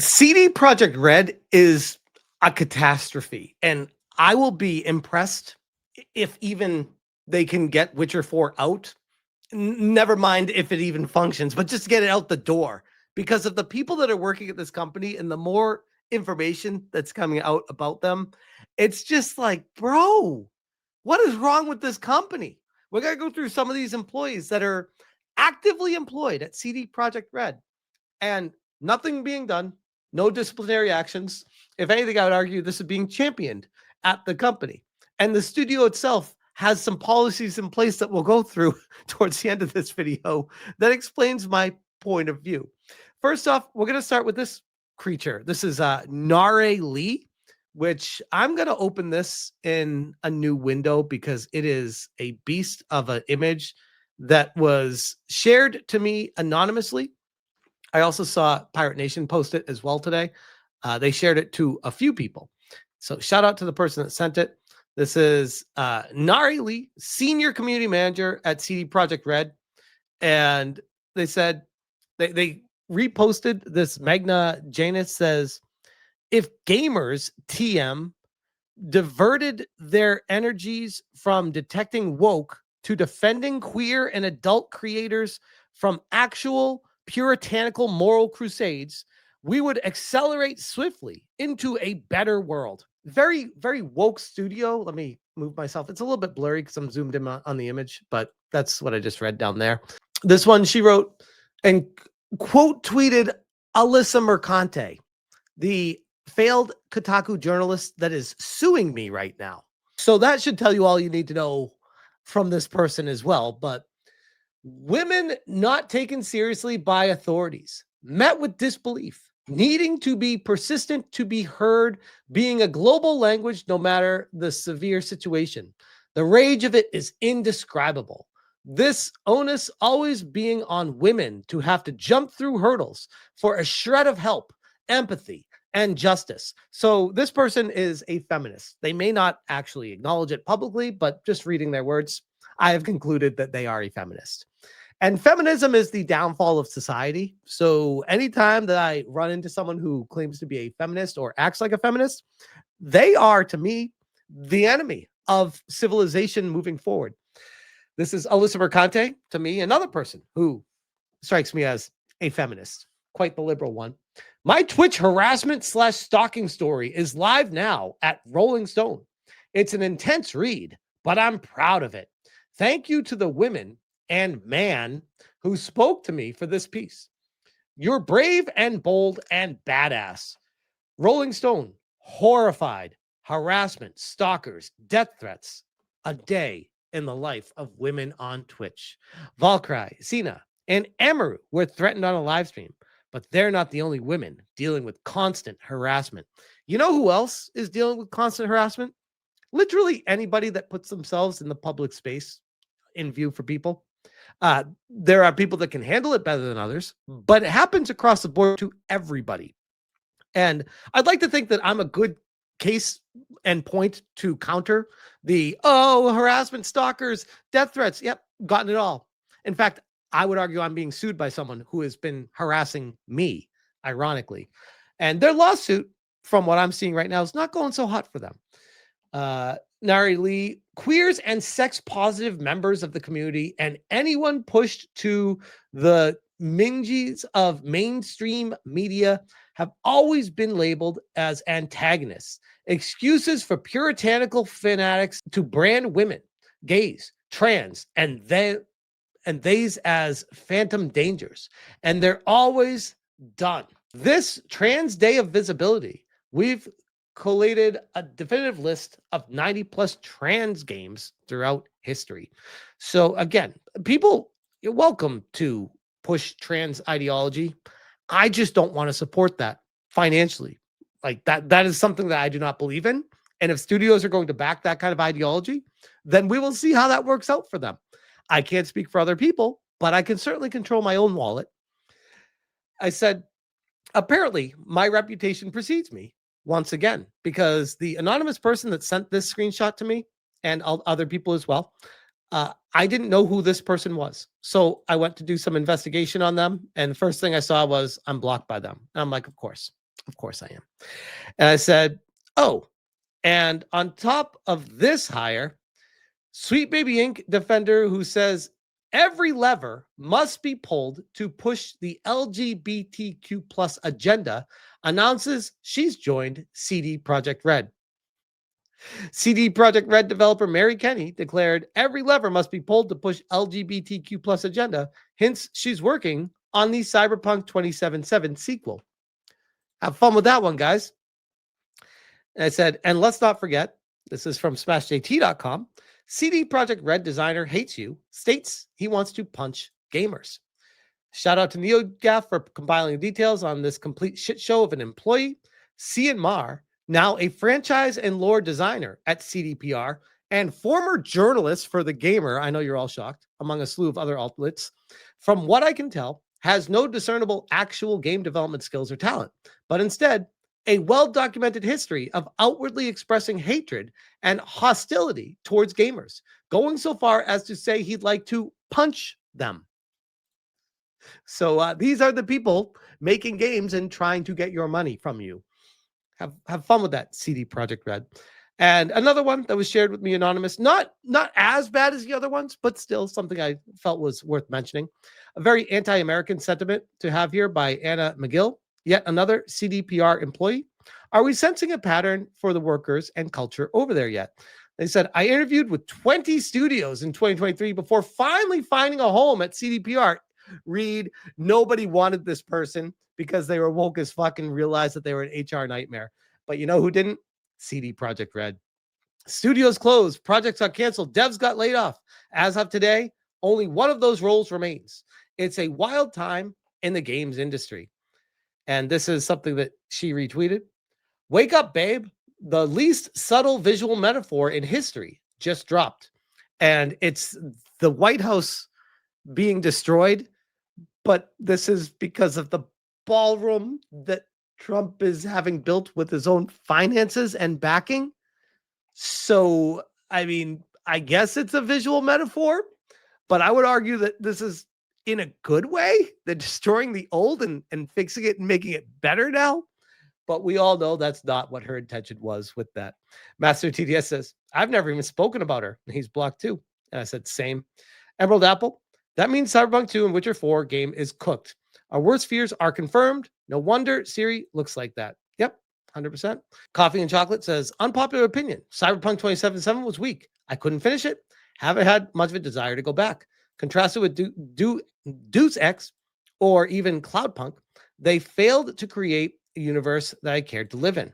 CD Projekt Red is a catastrophe, and I will be impressed if even they can get Witcher 4 out. Never mind if it even functions, but just get it out the door because of the people that are working at this company and the more information that's coming out about them. It's just like, bro, what is wrong with this company? We're going to go through some of these employees that are actively employed at CD Projekt Red and nothing being done, no disciplinary actions. If anything, I would argue this is being championed at the company. And the studio itself has some policies in place that we'll go through towards the end of this video that explains my point of view. First off, we're going to start with this creature. This is Nare Lee, which I'm going to open this in a new window because it is a beast of an image that was shared to me anonymously. I also saw Pirate Nation post it as well today. They shared it to a few people. So shout out to the person that sent it. This is Nari Lee, Senior Community Manager at CD Projekt Red. And they said, they reposted this. Magna Janus says, if gamers TM diverted their energies from detecting woke to defending queer and adult creators from actual puritanical moral crusades, we would accelerate swiftly into a better world. Very, very woke studio. Let me move myself. It's a little bit blurry because I'm zoomed in on the image, but that's what I just read down there. This one she wrote and quote tweeted Alyssa Mercante, the failed Kotaku journalist that is suing me right now. So that should tell you all you need to know from this person as well. But women not taken seriously by authorities, met with disbelief, needing to be persistent to be heard, being a global language no matter the severe situation. The rage of it is indescribable. This onus always being on women to have to jump through hurdles for a shred of help, empathy, and justice. So this person is a feminist. They may not actually acknowledge it publicly, but just reading their words, I have concluded that they are a feminist. And feminism is the downfall of society. So anytime that I run into someone who claims to be a feminist or acts like a feminist, they are, to me, the enemy of civilization moving forward. This is Alyssa Mercante, to me, another person who strikes me as a feminist, quite the liberal one. My Twitch harassment / stalking story is live now at Rolling Stone. It's an intense read, but I'm proud of it. Thank you to the women and man who spoke to me for this piece. You're brave and bold and badass. Rolling Stone, horrified, harassment, stalkers, death threats, a day in the life of women on Twitch. Valkyrie, Sina, and Amaru were threatened on a live stream, but they're not the only women dealing with constant harassment. You know who else is dealing with constant harassment? Literally anybody that puts themselves in the public space in view for people. There are people that can handle it better than others, but it happens across the board to everybody. And I'd like to think that I'm a good case and point to counter the, harassment, stalkers, death threats. Yep, gotten it all. In fact, I would argue I'm being sued by someone who has been harassing me, ironically. And their lawsuit, from what I'm seeing right now, is not going so hot for them. Nari Lee, queers and sex-positive members of the community and anyone pushed to the mingies of mainstream media have always been labeled as antagonists, excuses for puritanical fanatics to brand women, gays, trans, and theys as phantom dangers. And they're always done. This Trans Day of Visibility, we've collated a definitive list of 90 plus trans games throughout history. So again, people, you're welcome to push trans ideology. I just don't want to support that financially. Like that is something that I do not believe in. And if studios are going to back that kind of ideology, then we will see how that works out for them. I can't speak for other people, but I can certainly control my own wallet. I said, apparently my reputation precedes me once again, because the anonymous person that sent this screenshot to me and other people as well, I didn't know who this person was. So I went to do some investigation on them. And the first thing I saw was I'm blocked by them. And I'm like, of course. Of course I am. And I said, oh, and on top of this hire, Sweet Baby Inc. defender who says every lever must be pulled to push the LGBTQ plus agenda announces she's joined CD Projekt Red. CD Projekt Red developer Mary Kenny declared every lever must be pulled to push LGBTQ plus agenda. Hence, she's working on the Cyberpunk 2077 sequel. Have fun with that one, guys. And I said, and let's not forget, this is from SmashJT.com. CD Projekt Red designer hates you, states he wants to punch gamers. Shout out to NeoGaf for compiling details on this complete shit show of an employee. Cian Mar, now a franchise and lore designer at CDPR and former journalist for The Gamer, I know you're all shocked, among a slew of other outlets, from what I can tell, has no discernible actual game development skills or talent, but instead a well-documented history of outwardly expressing hatred and hostility towards gamers, going so far as to say he'd like to punch them. So these are the people making games and trying to get your money from you. Have fun with that, CD Projekt Red. And another one that was shared with me anonymous, not as bad as the other ones, but still something I felt was worth mentioning. A very anti-American sentiment to have here by Anna McGill, yet another CDPR employee. Are we sensing a pattern for the workers and culture over there yet? They said, I interviewed with 20 studios in 2023 before finally finding a home at CDPR. Read, nobody wanted this person because they were woke as fuck and realized that they were an HR nightmare. But you know who didn't? CD Projekt Red. Studios closed, projects got canceled, devs got laid off. As of today, only one of those roles remains. It's a wild time in the games industry. And this is something that she retweeted. Wake up, babe. The least subtle visual metaphor in history just dropped. And it's the White House being destroyed, but this is because of the ballroom that Trump is having built with his own finances and backing. So, I mean, I guess it's a visual metaphor, but I would argue that this is in a good way. They're destroying the old and fixing it and making it better now. But we all know that's not what her intention was with that. Master TDS says, I've never even spoken about her. And he's blocked too. And I said, same. Emerald Apple, that means Cyberpunk 2 and Witcher 4 game is cooked. Our worst fears are confirmed. No wonder Siri looks like that. Yep, 100%. Coffee and Chocolate says, unpopular opinion. Cyberpunk 2077 was weak. I couldn't finish it. Haven't had much of a desire to go back. Contrasted with Deus Ex or even Cloudpunk, they failed to create a universe that I cared to live in.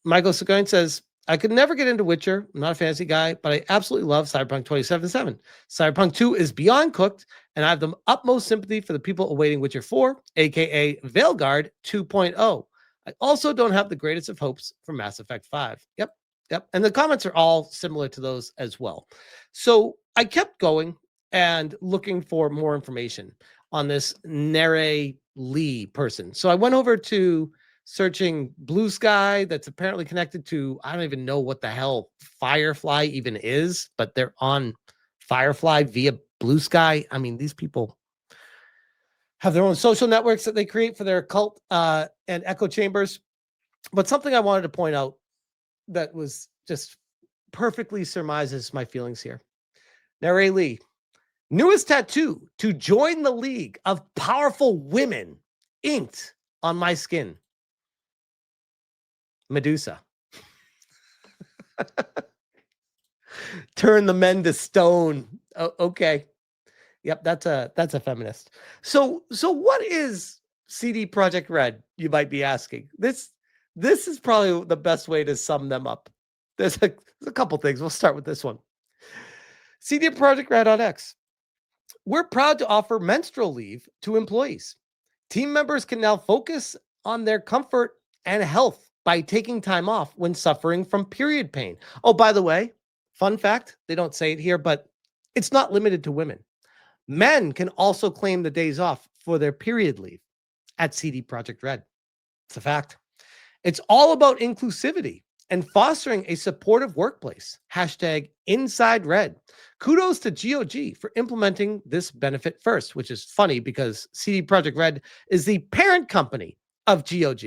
Michael Seguin says, I could never get into Witcher. I'm not a fantasy guy, but I absolutely love Cyberpunk 2077. Cyberpunk 2 is beyond cooked, and I have the utmost sympathy for the people awaiting Witcher 4, aka Veilguard 2.0. I also don't have the greatest of hopes for Mass Effect 5. Yep. And the comments are all similar to those as well. So I kept going and looking for more information on this Nere Lee person. So I went over to searching Blue Sky, that's apparently connected to, I don't even know what the hell Firefly even is, but they're on Firefly via Blue Sky. I mean, these people have their own social networks that they create for their cult and echo chambers. But something I wanted to point out that was just perfectly surmises my feelings here. Nere Lee, newest tattoo to join the league of powerful women inked on my skin. Medusa. Turn the men to stone. Oh, okay. Yep, that's a feminist. So what is CD Projekt Red? You might be asking. This is probably the best way to sum them up. There's a couple things. We'll start with this one. CD Projekt Red on X. We're proud to offer menstrual leave to employees. Team members can now focus on their comfort and health by taking time off when suffering from period pain. Oh, by the way, fun fact, they don't say it here, but it's not limited to women. Men can also claim the days off for their period leave at CD Projekt Red. It's a fact. It's all about inclusivity and fostering a supportive workplace. Hashtag Inside Red. Kudos to GOG for implementing this benefit first, which is funny because CD Projekt Red is the parent company of GOG.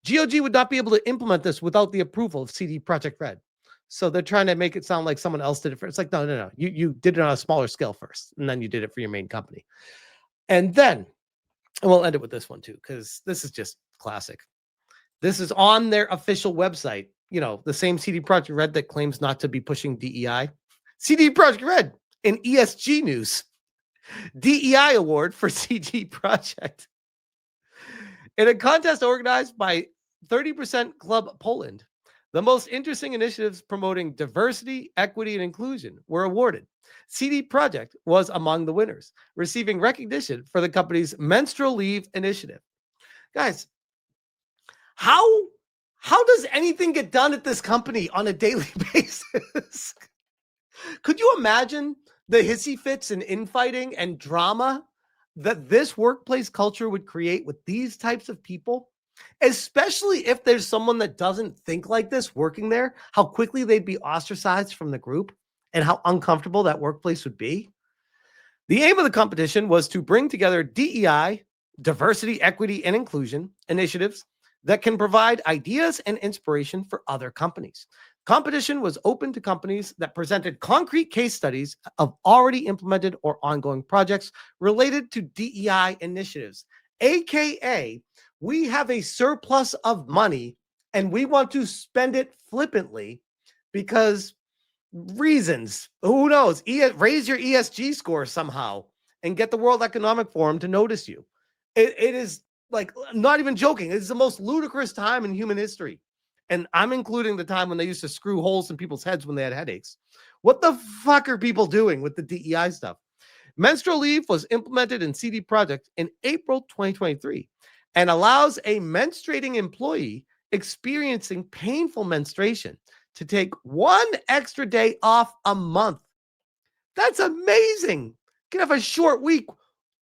GOG would not be able to implement this without the approval of CD Projekt Red. So they're trying to make it sound like someone else did it first. It's like, no. You did it on a smaller scale first, and then you did it for your main company. And then, and we'll end it with this one too, because this is just classic. This is on their official website. You know, the same CD Projekt Red that claims not to be pushing DEI. CD Projekt Red in ESG news. DEI award for CD Projekt. In a contest organized by 30% Club Poland, the most interesting initiatives promoting diversity, equity, and inclusion were awarded. CD Projekt was among the winners, receiving recognition for the company's menstrual leave initiative. Guys, how does anything get done at this company on a daily basis? Could you imagine the hissy fits and infighting and drama that this workplace culture would create with these types of people? Especially if there's someone that doesn't think like this working there, how quickly they'd be ostracized from the group and how uncomfortable that workplace would be. The aim of the competition was to bring together DEI, diversity, equity, and inclusion initiatives that can provide ideas and inspiration for other companies. Competition was open to companies that presented concrete case studies of already implemented or ongoing projects related to DEI initiatives, aka we have a surplus of money and we want to spend it flippantly because reasons. Who knows? Raise your ESG score somehow and get the World Economic Forum to notice you. It is like, not even joking. It's the most ludicrous time in human history. And I'm including the time when they used to screw holes in people's heads when they had headaches. What the fuck are people doing with the DEI stuff? Menstrual leave was implemented in CD Projekt in April 2023 and allows a menstruating employee experiencing painful menstruation to take one extra day off a month. That's amazing. You can have a short week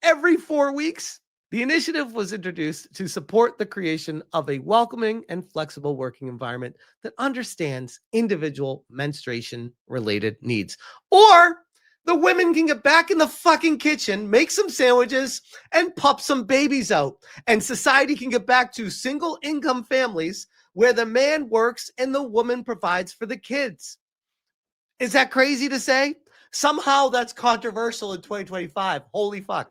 every 4 weeks. The initiative was introduced to support the creation of a welcoming and flexible working environment that understands individual menstruation-related needs. Or the women can get back in the fucking kitchen, make some sandwiches, and pop some babies out. And society can get back to single-income families where the man works and the woman provides for the kids. Is that crazy to say? Somehow that's controversial in 2025. Holy fuck.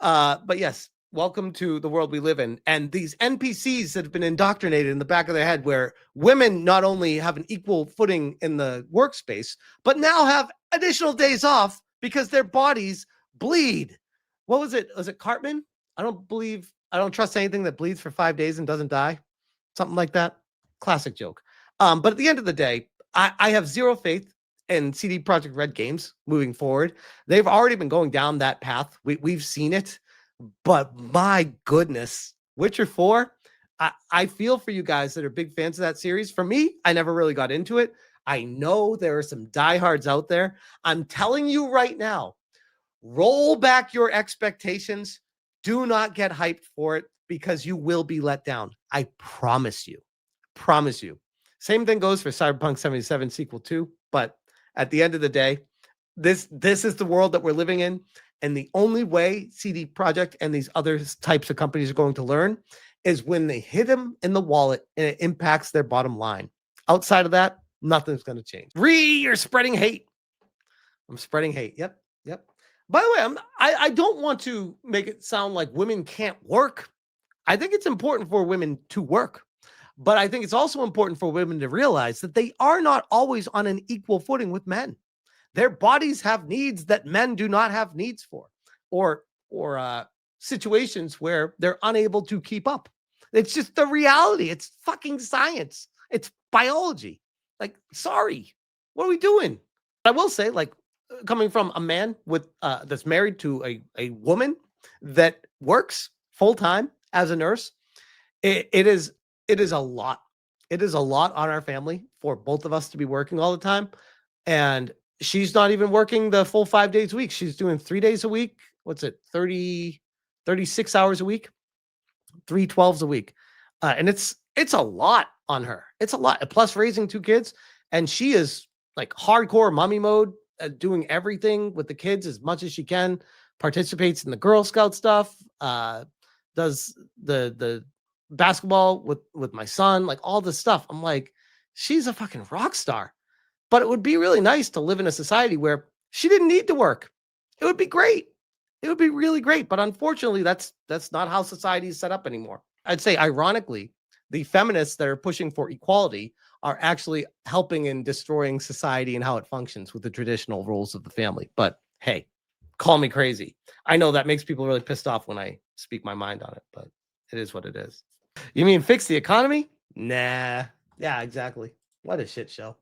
But yes, welcome to the world we live in. And these NPCs that have been indoctrinated in the back of their head, where women not only have an equal footing in the workspace, but now have additional days off because their bodies bleed. What was it? Was it Cartman? I don't trust anything that bleeds for 5 days and doesn't die. Something like that. Classic joke. But at the end of the day, I have zero faith in CD Projekt Red games moving forward. They've already been going down that path. We've seen it. But my goodness, Witcher 4, I feel for you guys that are big fans of that series. For me, I never really got into it. I know there are some diehards out there. I'm telling you right now, roll back your expectations. Do not get hyped for it because you will be let down. I promise you. Promise you. Same thing goes for Cyberpunk 77 sequel 2, but at the end of the day, this is the world that we're living in. And the only way CD Projekt and these other types of companies are going to learn is when they hit them in the wallet and it impacts their bottom line. Outside of that, nothing's going to change. You're spreading hate. I'm spreading hate. Yep. By the way, I don't want to make it sound like women can't work. I think it's important for women to work. But I think it's also important for women to realize that they are not always on an equal footing with men. Their bodies have needs that men do not have needs for, or situations where they're unable to keep up. It's just the reality. It's fucking science. It's biology. Like, sorry, what are we doing? I will say, like, coming from a man with that's married to a woman that works full time as a nurse, it is a lot. It is a lot on our family for both of us to be working all the time. And she's not even working the full 5 days a week. She's doing 3 days a week. What's it? 36 hours a week, 3 12s a week. And it's a lot on her. It's a lot. Plus raising 2 kids. And she is like hardcore mommy mode, doing everything with the kids as much as she can, participates in the Girl Scout stuff, does the basketball with my son, like all this stuff. I'm like, she's a fucking rock star. But it would be really nice to live in a society where she didn't need to work. It would be great. It would be really great. But unfortunately, that's not how society is set up anymore. I'd say, ironically, the feminists that are pushing for equality are actually helping in destroying society and how it functions with the traditional roles of the family. But hey, call me crazy. I know that makes people really pissed off when I speak my mind on it, but it is what it is. You mean fix the economy? Nah. Yeah, exactly. What a shit show.